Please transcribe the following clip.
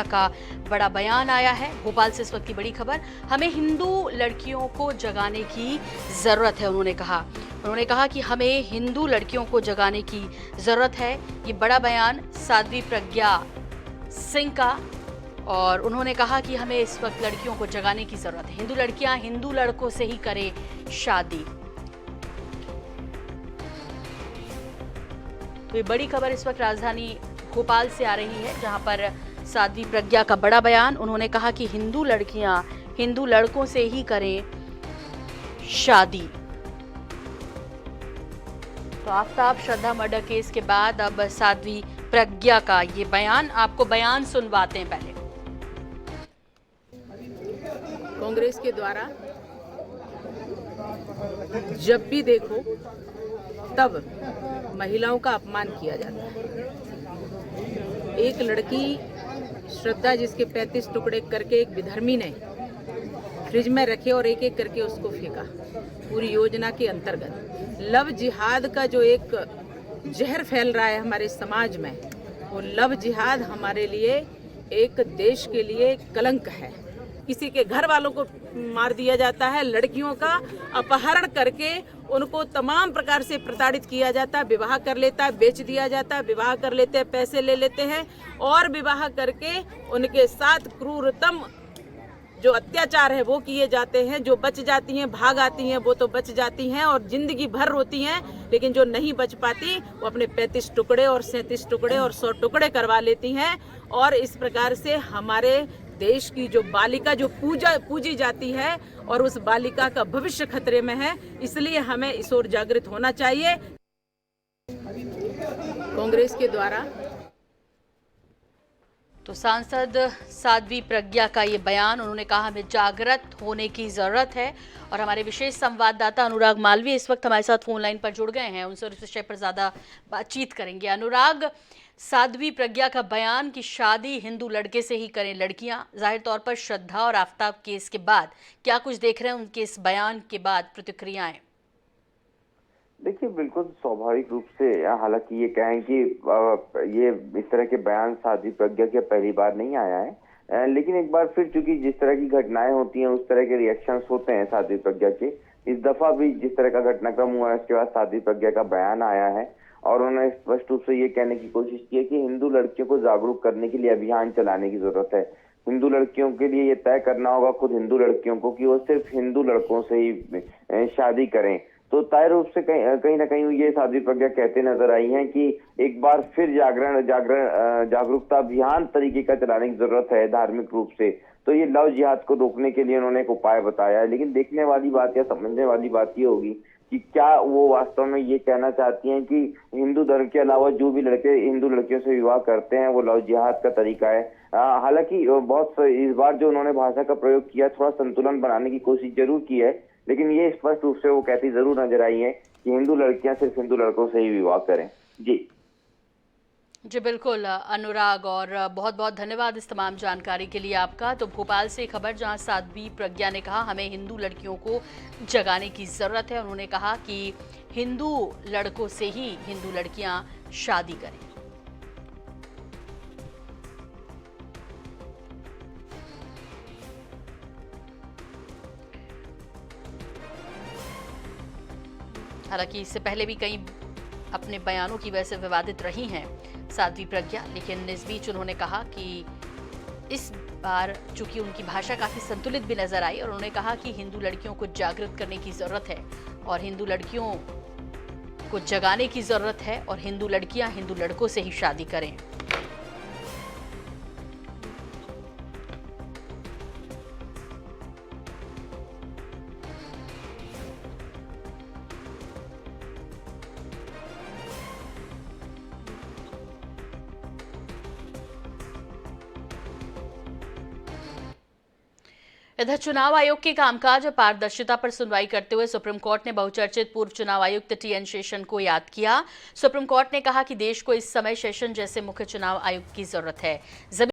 का बड़ा बयान आया है। भोपाल से इस वक्त की बड़ी खबर, हमें हिंदू लड़कियों को जगाने की जरूरत है। उन्होंने कहा कि हमें हिंदू लड़कियों को जगाने की जरूरत है। ये बड़ा बयान साध्वी प्रज्ञा सिंह का, और उन्होंने कहा कि हमें इस वक्त लड़कियों को जगाने की जरूरत है। हिंदू लड़कियां हिंदू लड़कों से ही करें शादी। तो ये बड़ी खबर इस वक्त राजधानी भोपाल से आ रही है, जहां पर साध्वी प्रज्ञा का बड़ा बयान। उन्होंने कहा कि हिंदू लड़कियां हिंदू लड़कों से ही करें शादी। तो आफताब श्रद्धा मर्डर केस के बाद अब साध्वी प्रज्ञा का ये बयान, आपको बयान सुनवाते हैं पहले। कांग्रेस के द्वारा जब भी देखो तब महिलाओं का अपमान किया जाता है। एक लड़की श्रद्धा, जिसके 35 टुकड़े करके एक विधर्मी ने फ्रिज में रखे और एक एक करके उसको फेंका, पूरी योजना के अंतर्गत लव जिहाद का जो एक जहर फैल रहा है हमारे समाज में, वो लव जिहाद हमारे लिए एक देश के लिए कलंक है। किसी के घर वालों को मार दिया जाता है, लड़कियों का अपहरण करके उनको तमाम प्रकार से प्रताड़ित किया जाता है, विवाह कर लेता है, बेच दिया जाता है, विवाह कर लेते हैं, पैसे ले लेते हैं और विवाह करके उनके साथ क्रूरतम जो अत्याचार है वो किए जाते हैं। जो बच जाती हैं, भाग आती हैं, वो तो बच जाती हैं और जिंदगी भर रोती हैं, लेकिन जो नहीं बच पाती वो अपने 35 टुकड़े और 37 टुकड़े और 100 टुकड़े करवा लेती हैं। और इस प्रकार से हमारे देश की जो बालिका जो पूजी जाती है और उस बालिका का भविष्य खतरे में है, इसलिए हमें इस ओर जागृत होना चाहिए। कांग्रेस के द्वारा तो सांसद साध्वी प्रज्ञा का ये बयान, उन्होंने कहा हमें जागृत होने की जरूरत है। और हमारे विशेष संवाददाता अनुराग मालवीय इस वक्त हमारे साथ फोन लाइन पर जुड़ गए हैं, उनसे इस विषय पर ज्यादा बातचीत करेंगे। अनुराग, साध्वी प्रज्ञा का बयान कि शादी हिंदू लड़के से ही करें लड़कियां, जाहिर तौर पर श्रद्धा और आफताब केस के बाद क्या कुछ देख रहे हैं उनके इस बयान के बाद, प्रतिक्रियाएं? देखिए, बिल्कुल स्वाभाविक रूप से, हालांकि ये कहें कि ये इस तरह के बयान साध्वी प्रज्ञा के पहली बार नहीं आया है, लेकिन एक बार फिर चूंकि जिस तरह की घटनाएं होती हैं उस तरह के रिएक्शंस होते हैं साध्वी प्रज्ञा के। इस दफा भी जिस तरह का घटनाक्रम हुआ है उसके बाद साध्वी प्रज्ञा का बयान आया है और उन्होंने स्पष्ट रूप से ये कहने की कोशिश की है कि हिंदू लड़कियों को जागरूक करने के लिए अभियान चलाने की जरूरत है। हिंदू लड़कियों के लिए ये तय करना होगा, खुद हिंदू लड़कियों को, कि वो सिर्फ हिंदू लड़कों से ही शादी करें। तो तय रूप से कहीं ना कहीं ये साध्वी प्रज्ञा कहते नजर आई हैं कि एक बार फिर जागरूकता अभियान तरीके का चलाने की जरूरत है धार्मिक रूप से। तो ये लव जिहाद को रोकने के लिए उन्होंने एक उपाय बताया है, लेकिन देखने वाली बात या समझने वाली बात ये होगी कि क्या वो वास्तव में ये कहना चाहती हैं कि हिंदू धर्म के अलावा जो भी लड़के हिंदू लड़कियों से विवाह करते हैं वो लव जिहाद का तरीका है। हालांकि इस बार जो उन्होंने भाषा का प्रयोग किया, थोड़ा संतुलन बनाने की कोशिश जरूर की है, लेकिन ये स्पष्ट रूप से वो कहती जरूर नजर आई है कि हिंदू लड़कियां सिर्फ हिंदू लड़कों से ही विवाह करें। जी बिल्कुल अनुराग, और बहुत बहुत धन्यवाद इस तमाम जानकारी के लिए आपका। तो भोपाल से खबर, जहां साध्वी प्रज्ञा ने कहा हमें हिंदू लड़कियों को जगाने की जरूरत है। उन्होंने कहा कि हिंदू लड़कों से ही हिंदू लड़कियां शादी करें। हालांकि इससे पहले भी कई अपने बयानों की वजह से विवादित रही हैं साध्वी प्रज्ञा, लेकिन इस बीच उन्होंने कहा कि इस बार चूंकि उनकी भाषा काफी संतुलित भी नजर आई, और उन्होंने कहा कि हिंदू लड़कियों को जागृत करने की जरूरत है और हिंदू लड़कियों को जगाने की जरूरत है, और हिंदू लड़कियां हिंदू लड़कों से ही शादी करें। इधर चुनाव आयोग के कामकाज और पारदर्शिता पर सुनवाई करते हुए सुप्रीम कोर्ट ने बहुचर्चित पूर्व चुनाव आयुक्त टीएन शेषन को याद किया। सुप्रीम कोर्ट ने कहा कि देश को इस समय शेषन जैसे मुख्य चुनाव आयुक्त की जरूरत है।